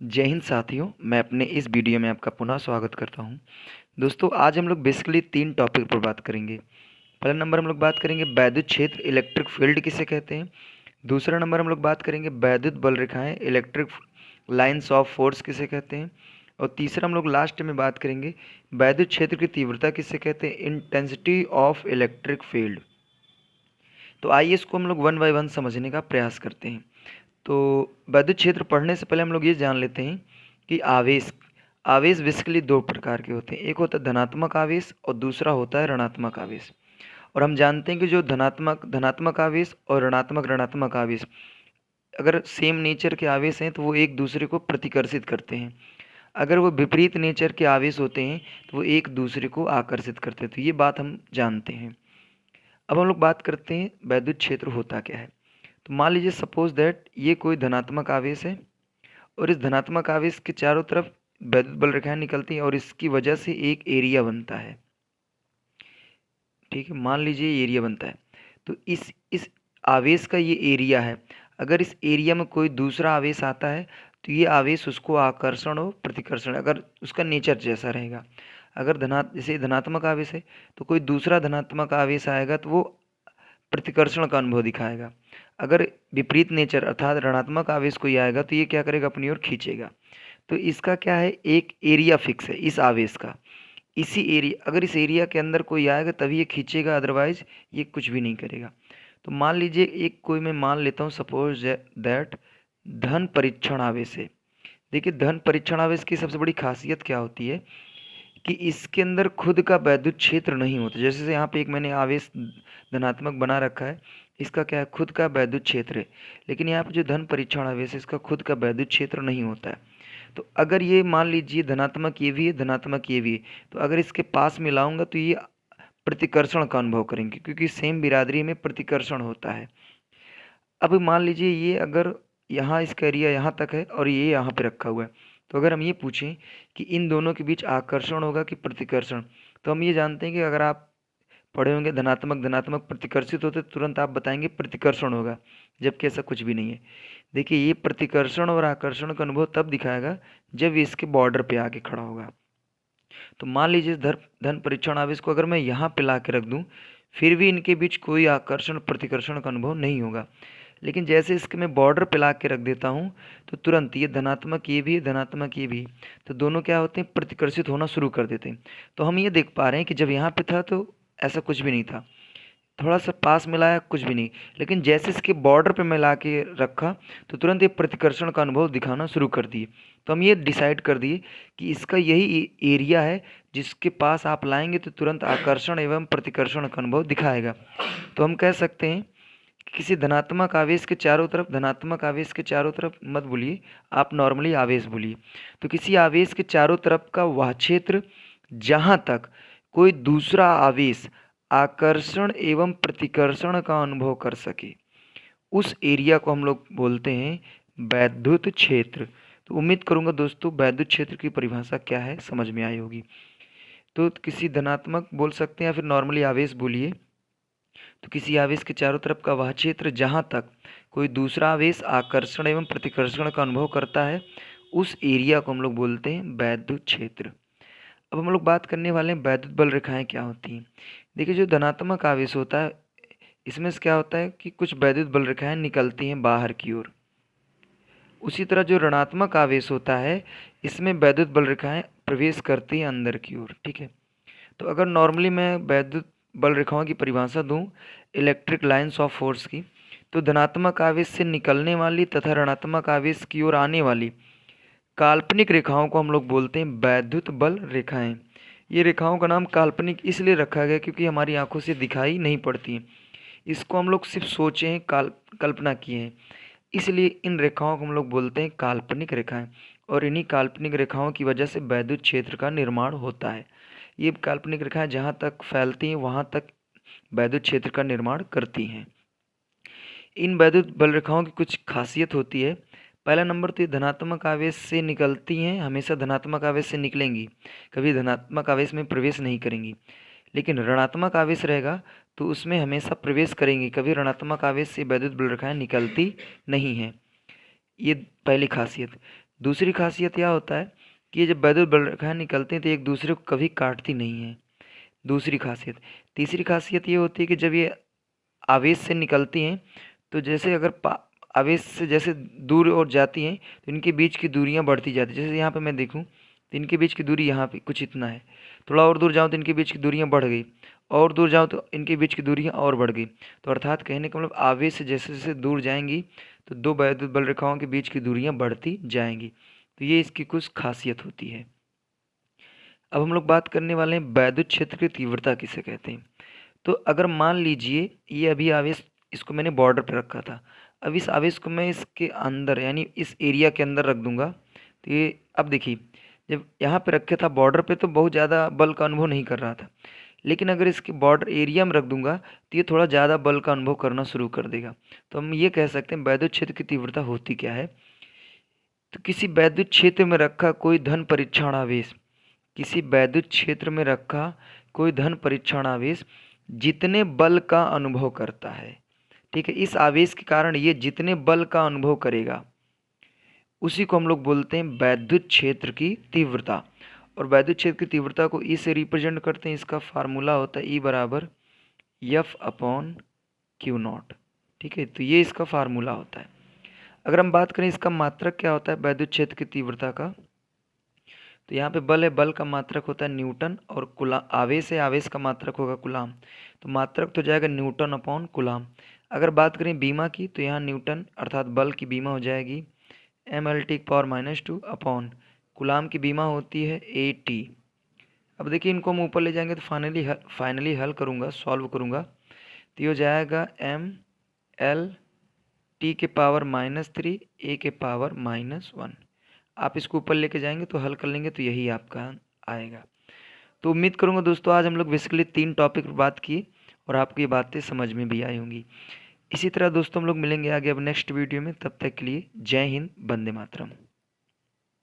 जय हिंद साथियों, मैं अपने इस वीडियो में आपका पुनः स्वागत करता हूं। दोस्तों, आज हम लोग बेसिकली 3 टॉपिक पर बात करेंगे। पहला नंबर हम लोग बात करेंगे वैद्युत क्षेत्र, इलेक्ट्रिक फील्ड किसे कहते हैं। दूसरा नंबर हम लोग बात करेंगे वैद्युत बल रेखाएं, इलेक्ट्रिक लाइन्स ऑफ फोर्स किसे कहते हैं। और तीसरा हम लोग लास्ट में बात करेंगे वैद्युत क्षेत्र की तीव्रता किसे कहते हैं, इंटेंसिटी ऑफ इलेक्ट्रिक फील्ड। तो आइए इसको हम लोग वन बाय वन समझने का प्रयास करते हैं। तो वैद्युत क्षेत्र पढ़ने से पहले हम लोग ये जान लेते हैं कि आवेश आवेश बेसिकली 2 प्रकार के होते हैं। एक होता है धनात्मक आवेश और दूसरा होता है ऋणात्मक आवेश। और हम जानते हैं कि जो धनात्मक धनात्मक आवेश और ऋणात्मक ऋणात्मक आवेश अगर सेम नेचर के आवेश हैं तो वो एक दूसरे को प्रतिकर्षित करते हैं। अगर वो विपरीत नेचर के आवेश होते हैं तो वो एक दूसरे को आकर्षित करते हैं। तो ये बात हम जानते हैं। अब हम लोग बात करते हैं वैद्युत क्षेत्र होता क्या है। तो मान लीजिए सपोज दैट ये कोई धनात्मक आवेश है और इस धनात्मक आवेश के चारों तरफ वैद्युत बल रेखाएं निकलती हैं और इसकी वजह से एक एरिया बनता है। ठीक है, मान लीजिए ये एरिया बनता है। तो इस आवेश का ये एरिया है। अगर इस एरिया में कोई दूसरा आवेश आता है तो ये आवेश उसको आकर्षण और प्रतिकर्षण, अगर उसका नेचर जैसा रहेगा। अगर जैसे धनात्मक आवेश है तो कोई दूसरा धनात्मक आवेश आएगा तो वो प्रतिकर्षण का अनुभव दिखाएगा। अगर विपरीत नेचर अर्थात ऋणात्मक आवेश कोई आएगा तो ये क्या करेगा, अपनी ओर खींचेगा। तो इसका क्या है, एक एरिया फिक्स है इस आवेश का। इसी एरिया, अगर इस एरिया के अंदर कोई आएगा तभी ये खींचेगा, अदरवाइज ये कुछ भी नहीं करेगा। तो मान लीजिए एक कोई मैं मान लेता हूँ सपोज दैट धन परीक्षण आवेश है। देखिए, धन परीक्षण आवेश की सबसे बड़ी खासियत क्या होती है कि इसके अंदर खुद का वैद्युत क्षेत्र नहीं होता। जैसे यहाँ पे एक मैंने आवेश धनात्मक बना रखा है, इसका क्या है, खुद का वैद्युत क्षेत्र है। लेकिन यहाँ पे जो धन परीक्षण आवेश है इसका खुद का वैद्युत क्षेत्र नहीं होता है। तो अगर ये मान लीजिए धनात्मक ये भी है, धनात्मक ये भी है, तो अगर इसके पास मिलाऊंगा तो ये प्रतिकर्षण का अनुभव करेंगे, क्योंकि सेम बिरादरी में प्रतिकर्षण होता है। अब मान लीजिए ये अगर यहाँ इसका एरिया यहाँ तक है और ये यहाँ पे रखा हुआ है, तो अगर हम ये पूछें कि इन दोनों के बीच आकर्षण होगा कि प्रतिकर्षण, तो हम ये जानते हैं कि अगर आप पढ़े होंगे धनात्मक धनात्मक प्रतिकर्षित होते तो तुरंत आप बताएंगे प्रतिकर्षण होगा, जबकि ऐसा कुछ भी नहीं है। देखिए, ये प्रतिकर्षण और आकर्षण का अनुभव तब दिखाएगा जब ये इसके बॉर्डर पे आके खड़ा होगा। तो मान लीजिए धन परीक्षण आवेश को अगर मैं यहाँ पे ला के रख दूँ, फिर भी इनके बीच कोई आकर्षण प्रतिकर्षण का अनुभव नहीं होगा। लेकिन जैसे इसके मैं बॉर्डर पे ला के रख देता हूँ तो तुरंत ये धनात्मक ये भी धनात्मक ये भी, तो दोनों क्या होते हैं, प्रतिकर्षित होना शुरू कर देते हैं। तो हम ये देख पा रहे हैं कि जब यहाँ पे था तो ऐसा कुछ भी नहीं था, थोड़ा सा पास मिलाया कुछ भी नहीं, लेकिन जैसे इसके बॉर्डर पे मिला के रखा तो तुरंत ये प्रतिकर्षण का अनुभव दिखाना शुरू कर दिए। तो हम ये डिसाइड कर दिए कि इसका यही एरिया है जिसके पास आप लाएंगे तो तुरंत आकर्षण एवं प्रतिकर्षण का अनुभव दिखाएगा। तो हम कह सकते हैं कि किसी धनात्मक आवेश के चारों तरफ, धनात्मक आवेश के चारों तरफ मत बोलिए, आप नॉर्मली आवेश बोलिए। तो किसी आवेश के चारों तरफ का वह क्षेत्र जहाँ तक कोई दूसरा आवेश आकर्षण एवं प्रतिकर्षण का अनुभव कर सके, उस एरिया को हम लोग बोलते हैं वैद्युत क्षेत्र। तो उम्मीद करूंगा दोस्तों वैद्युत क्षेत्र की परिभाषा क्या है समझ में आई होगी। तो किसी धनात्मक बोल सकते हैं या फिर नॉर्मली आवेश बोलिए। तो किसी आवेश के चारों तरफ का वह क्षेत्र जहाँ तक कोई दूसरा आवेश आकर्षण एवं प्रतिकर्षण का अनुभव करता है, उस एरिया को हम लोग बोलते हैं वैद्युत क्षेत्र। अब हम लोग बात करने वाले हैं वैद्युत बल रेखाएं क्या होती हैं। देखिए, जो धनात्मक आवेश होता है इसमें से क्या होता है कि कुछ वैद्युत बल रेखाएं निकलती हैं बाहर की ओर। उसी तरह जो ऋणात्मक आवेश होता है इसमें वैद्युत बल रेखाएं प्रवेश करती हैं अंदर की ओर। ठीक है, तो अगर नॉर्मली मैं वैद्युत बल रेखाओं की परिभाषा दूं इलेक्ट्रिक लाइन्स ऑफ फोर्स की, तो धनात्मक आवेश से निकलने वाली तथा ऋणात्मक आवेश की ओर आने वाली काल्पनिक रेखाओं को हम लोग बोलते हैं वैद्युत बल रेखाएं। ये रेखाओं का नाम काल्पनिक इसलिए रखा गया क्योंकि हमारी आंखों से दिखाई नहीं पड़ती हैं। इसको हम लोग सिर्फ सोचे हैं, कल्पना किए हैं, इसलिए इन रेखाओं को हम लोग बोलते हैं काल्पनिक रेखाएं। और इन्हीं काल्पनिक रेखाओं की वजह से वैद्युत क्षेत्र का निर्माण होता है। ये काल्पनिक रेखाएं जहाँ तक फैलती हैं वहाँ तक वैद्युत क्षेत्र का निर्माण करती हैं। इन वैद्युत बल रेखाओं की कुछ खासियत होती है। पहला नंबर तो ये धनात्मक आवेश से निकलती हैं, हमेशा धनात्मक आवेश से निकलेंगी, कभी धनात्मक आवेश में प्रवेश नहीं करेंगी। लेकिन ऋणात्मक आवेश रहेगा तो उसमें हमेशा प्रवेश करेंगी, कभी ऋणात्मक आवेश से वैद्युत बल रेखाएं निकलती नहीं हैं। ये पहली खासियत। दूसरी खासियत यह होता है कि ये जब वैद्युत बल रेखाएं निकलती हैं तो एक दूसरे को कभी काटती नहीं है, दूसरी खासियत। तीसरी खासियत ये होती है कि जब ये आवेश से निकलती हैं तो जैसे अगर आवेश से जैसे दूर और जाती हैं तो इनके बीच की दूरियां बढ़ती जाती हैं। जैसे यहाँ पे मैं देखूँ तो इनके बीच की दूरी यहाँ पे कुछ इतना है, थोड़ा और दूर जाऊँ तो इनके बीच की दूरियां बढ़ गई, और दूर जाऊँ तो इनके बीच की दूरियां और बढ़ गई। तो अर्थात कहने का मतलब आवेश से जैसे जैसे दूर जाएंगी तो दो वैद्युत बल रेखाओं के बीच की दूरियां बढ़ती जाएंगी। तो ये इसकी कुछ खासियत होती है। अब हम लोग बात करने वाले हैं वैद्युत क्षेत्र की तीव्रता किसे कहते हैं। तो अगर मान लीजिए ये अभी आवेश, इसको मैंने बॉर्डर पे रखा था, अब इस आवेश को मैं इसके अंदर यानी इस एरिया के अंदर रख दूंगा तो ये, अब देखिए जब यहाँ पे रखे था बॉर्डर पे तो बहुत ज़्यादा बल का अनुभव नहीं कर रहा था, लेकिन अगर इसके बॉर्डर एरिया में रख दूंगा तो ये थोड़ा ज़्यादा बल का अनुभव करना शुरू कर देगा। तो हम ये कह सकते हैं वैद्युत क्षेत्र की तीव्रता होती क्या है। तो किसी वैद्युत क्षेत्र में रखा कोई धन परीक्षण आवेश, किसी वैद्युत क्षेत्र में रखा कोई धन परीक्षण आवेश जितने बल का अनुभव करता है, ठीक है, इस आवेश के कारण ये जितने बल का अनुभव करेगा उसी को हम लोग बोलते हैं वैद्युत क्षेत्र की तीव्रता। और वैद्युत क्षेत्र की तीव्रता को ई से रिप्रेजेंट करते हैं, इसका फार्मूला होता है ई बराबर एफ अपॉन क्यू नॉट, ठीक है। तो ये इसका फार्मूला होता है। अगर हम बात करें इसका मात्रक क्या होता है वैद्युत क्षेत्र की तीव्रता का, तो यहाँ पे बल है, बल का मात्रक होता है न्यूटन, और आवेश है, आवेश का मात्रक होगा कुलाम। तो मात्रक तो जाएगा न्यूटन अपॉन कुलाम। अगर बात करें बीमा की तो यहाँ न्यूटन अर्थात बल की बीमा हो जाएगी mL/-2 अपॉन कुलाम की बीमा होती है AT। अब देखिए इनको हम ऊपर ले जाएंगे तो फाइनली हल करूँगा, सॉल्व करूँगा तो ये हो जाएगा mL/T⁻³ A⁻−1। आप इसको ऊपर लेके जाएंगे तो हल कर लेंगे तो यही आपका आएगा। तो उम्मीद करूंगा दोस्तों आज हम लोग बेसिकली 3 टॉपिक पर बात की और आपको ये बातें समझ में भी आई होंगी। इसी तरह दोस्तों हम लोग मिलेंगे आगे अब नेक्स्ट वीडियो में, तब तक के लिए जय हिंद, वंदे मातरम।